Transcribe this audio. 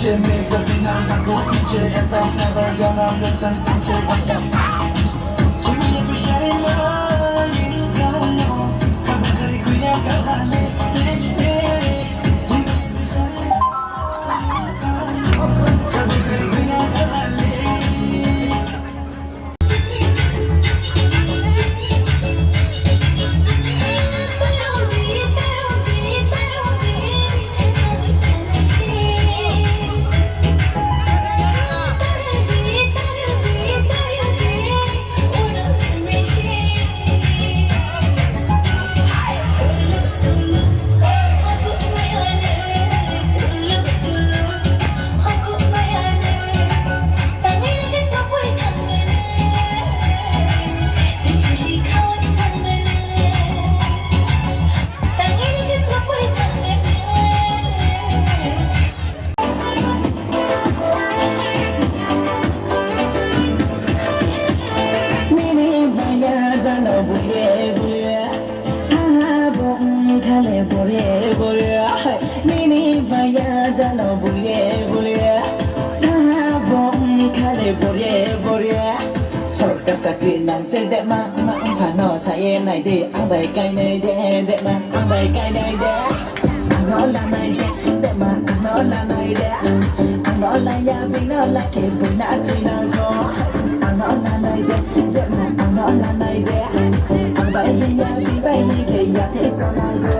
Make up in our go picture and fans never gonna listen and say what the fuck. Give me a shining light in Kano. Come kare kuya kahale. Come kare kuya kahale. Nini baya jalo buriye buriye bom khale buriye buriye sarkar chakri nang se de ma phano saye nai de abai kai nai de ma abai kai nai de ano la nai de ma ano la nai de ano la ya bi no la ke bu na tri na go ano la nai de ma ano la nai de abai ya bi bai ke ya the ko na go